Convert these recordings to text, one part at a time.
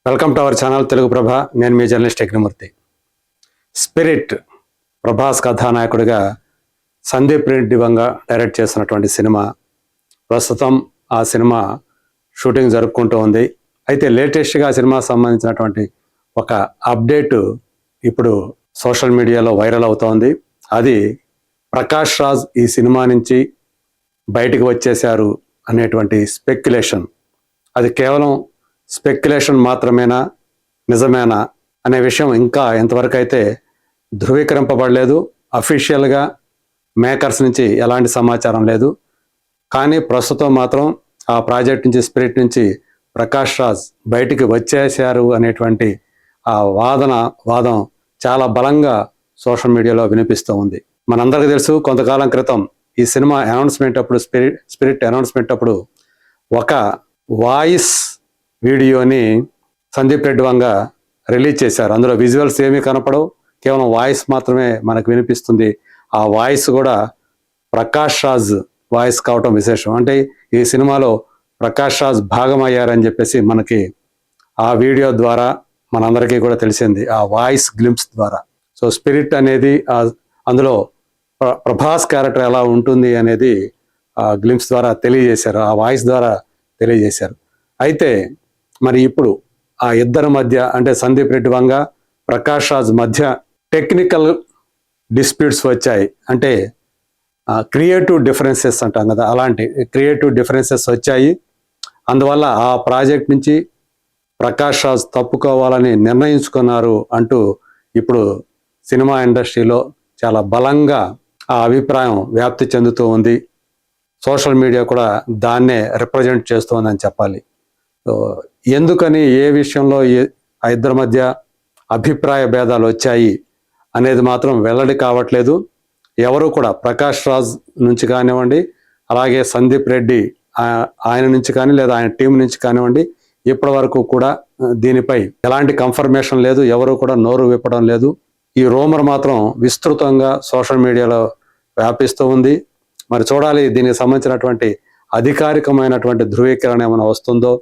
Welcome to our channel Telugu Prabha. నేను మీ journalist Yagnamurthy. Spirit Prabhas కథానాయకుడిగా సందీప్ రెడ్డి వంగ డైరెక్ట్ చేస్తున్నటువంటి సినిమా ప్రస్తుతం ఆ సినిమా షూటింగ్ జరుపుకుంటూ ఉంది. అయితే లేటెస్ట్గా ఆ సినిమాకి సంబంధించినటువంటి ఒక అప్డేట్ ఇప్పుడు సోషల్ మీడియాలో వైరల్ అవుతోంది. అది ప్రకాష్ రాజ్ ఈ సినిమా నుంచి బయటికి వచ్చేశారు అనేటువంటి స్పెక్యులేషన్. అది కేవలం స్పెక్యులేషన్ మాత్రమేనా, నిజమేనా అనే విషయం ఇంకా ఎంతవరకు అయితే ధృవీకరింపబడలేదు. అఫీషియల్గా మేకర్స్ నుంచి ఎలాంటి సమాచారం లేదు. కానీ ప్రస్తుతం మాత్రం ఆ ప్రాజెక్ట్ నుంచి, స్పిరిట్ నుంచి ప్రకాష్ రాజ్ బయటికి వచ్చేశారు అనేటువంటి ఆ వాదం చాలా బలంగా సోషల్ మీడియాలో వినిపిస్తూ ఉంది. మనందరికీ తెలుసు, కొంతకాలం క్రితం ఈ సినిమా అనౌన్స్మెంట్ అప్పుడు, స్పిరిట్ అనౌన్స్మెంట్ అప్పుడు ఒక వాయిస్ వీడియోని సందీప్ రెడ్డి వంగ రిలీజ్ చేశారు. అందులో విజువల్స్ ఏమీ కనపడవు, కేవలం వాయిస్ మాత్రమే మనకు వినిపిస్తుంది. ఆ వాయిస్ కూడా ప్రకాష్ రాజ్ వాయిస్ కావటం విశేషం. అంటే ఈ సినిమాలో ప్రకాష్ రాజ్ భాగమయ్యారని చెప్పేసి మనకి ఆ వీడియో ద్వారా మనందరికీ కూడా తెలిసింది, ఆ వాయిస్ గ్లింప్స్ ద్వారా. సో స్పిరిట్ అనేది అందులో ప్రభాస్ క్యారెక్టర్ ఎలా ఉంటుంది అనేది ఆ గ్లింప్స్ ద్వారా తెలియజేశారు, ఆ వాయిస్ ద్వారా తెలియజేశారు. అయితే మరి ఇప్పుడు ఆ ఇద్దరి మధ్య, అంటే సందీప్ రెడ్డి వంగ, ప్రకాష్ రాజ్ మధ్య టెక్నికల్ డిస్ప్యూట్స్ వచ్చాయి. అంటే క్రియేటివ్ డిఫరెన్సెస్ అంటాం కదా, అలాంటి క్రియేటివ్ డిఫరెన్సెస్ వచ్చాయి. అందువల్ల ఆ ప్రాజెక్ట్ నుంచి ప్రకాష్ రాజ్ తప్పుకోవాలని నిర్ణయించుకున్నారు అంటూ ఇప్పుడు సినిమా ఇండస్ట్రీలో చాలా బలంగా ఆ అభిప్రాయం వ్యాప్తి చెందుతూ ఉంది. సోషల్ మీడియా కూడా దాన్నే రిప్రజెంట్ చేస్తోందని చెప్పాలి. ఎందుకని, ఏ విషయంలో ఆ ఇద్దరి మధ్య అభిప్రాయ భేదాలు వచ్చాయి అనేది మాత్రం వెల్లడి కావట్లేదు. ఎవరు కూడా ప్రకాష్ రాజ్ నుంచి కానివ్వండి, అలాగే సందీప్ రెడ్డి ఆయన నుంచి కానీ, లేదా ఆయన టీం నుంచి కానివ్వండి, ఇప్పటి వరకు కూడా దీనిపై ఎలాంటి కన్ఫర్మేషన్ లేదు. ఎవరు కూడా నోరు విప్పడం లేదు. ఈ రూమర్ మాత్రం విస్తృతంగా సోషల్ మీడియాలో వ్యాపిస్తూ ఉంది. మరి చూడాలి, దీనికి సంబంధించినటువంటి అధికారికమైనటువంటి ధృవీకరణ ఏమైనా వస్తుందో.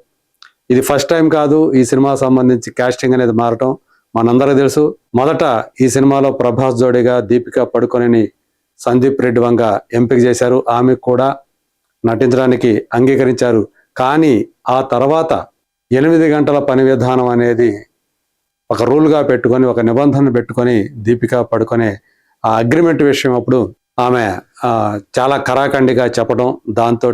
ఇది ఫస్ట్ టైం కాదు ఈ సినిమా సంబంధించి కాస్టింగ్ అనేది మారటం. మనందరికీ తెలుసు, మొదట ఈ సినిమాలో ప్రభాస్ జోడిగా దీపికా పడుకొనిని సందీప్ రెడ్డి వంగ ఎంపిక చేశారు. ఆమె కూడా నటించడానికి అంగీకరించారు. కానీ ఆ తర్వాత 8 గంటల పని విధానం అనేది ఒక రూల్గా పెట్టుకొని, ఒక నిబంధన పెట్టుకొని దీపికా పడుకొనే ఆ అగ్రిమెంట్ విషయం అప్పుడు ఆమె చాలా కరాఖండిగా చెప్పడం, దాంతో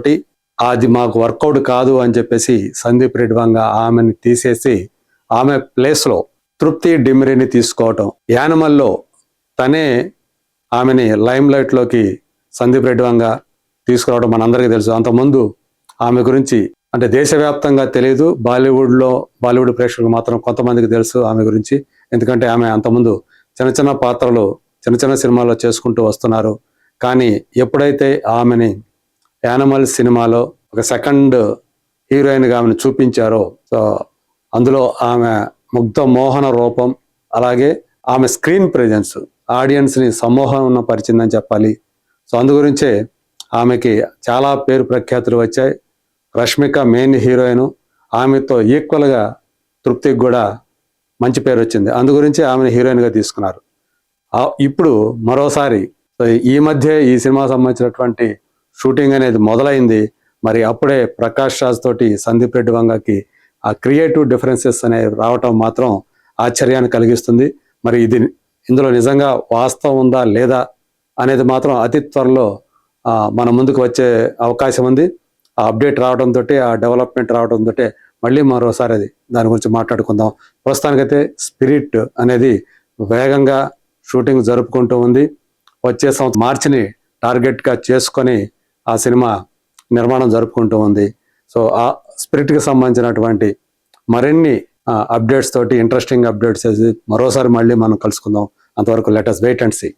అది మాకు వర్కౌట్ కాదు అని చెప్పేసి సందీప్ రెడ్డి వంగ ఆమెను తీసేసి ఆమె ప్లేస్లో తృప్తి డిమ్రీని తీసుకోవటం. యానిమల్లో తనే ఆమెని లైమ్ లైట్లోకి సందీప్ రెడ్డి వంగ తీసుకురావడం మనందరికీ తెలుసు. అంతకుముందు ఆమె గురించి అంటే దేశవ్యాప్తంగా తెలియదు, బాలీవుడ్ ప్రేక్షకులు మాత్రం కొంతమందికి తెలుసు ఆమె గురించి. ఎందుకంటే ఆమె అంతకుముందు చిన్న చిన్న పాత్రలు, చిన్న చిన్న సినిమాల్లో చేసుకుంటూ వస్తున్నారు. కానీ ఎప్పుడైతే ఆమెని యానిమల్ సినిమాలో ఒక సెకండ్ హీరోయిన్గా ఆమెను చూపించారో, సో అందులో ఆమె ముగ్ధ మోహన రూపం, అలాగే ఆమె స్క్రీన్ ప్రెజెన్స్ ఆడియన్స్ని సమ్మోహన పరిచిందని చెప్పాలి. సో అందు గురించే ఆమెకి చాలా పేరు ప్రఖ్యాతులు వచ్చాయి. రష్మిక మెయిన్ హీరోయిన్, ఆమెతో ఈక్వల్గా తృప్తికి కూడా మంచి పేరు వచ్చింది. అందు గురించి ఆమెను హీరోయిన్గా తీసుకున్నారు. ఇప్పుడు మరోసారి ఈ మధ్య ఈ సినిమా సంబంధించినటువంటి షూటింగ్ అనేది మొదలైంది. మరి అప్పుడే ప్రకాష్ రాజ్ తోటి సందీప్ రెడ్డి వంగకి ఆ క్రియేటివ్ డిఫరెన్సెస్ అనేవి రావటం మాత్రం ఆశ్చర్యాన్ని కలిగిస్తుంది. మరి ఇందులో నిజంగా వాస్తవం ఉందా లేదా అనేది మాత్రం అతి త్వరలో మన ముందుకు వచ్చే అవకాశం ఉంది. ఆ అప్డేట్ రావడంతో, ఆ డెవలప్మెంట్ రావడంతో మళ్ళీ మరోసారి దాని గురించి మాట్లాడుకుందాం. ప్రస్తుతానికైతే స్పిరిట్ అనేది వేగంగా షూటింగ్ జరుపుకుంటూ ఉంది. వచ్చే సంవత్సరం మార్చిని టార్గెట్గా చేసుకొని ఆ సినిమా నిర్మాణం జరుపుకుంటూ ఉంది. సో ఆ స్పిరిట్కి సంబంధించినటువంటి మరిన్ని అప్డేట్స్ తోటి, ఇంట్రెస్టింగ్ అప్డేట్స్ మరోసారి మళ్ళీ మనం కలుసుకుందాం. అంతవరకు let us wait and see.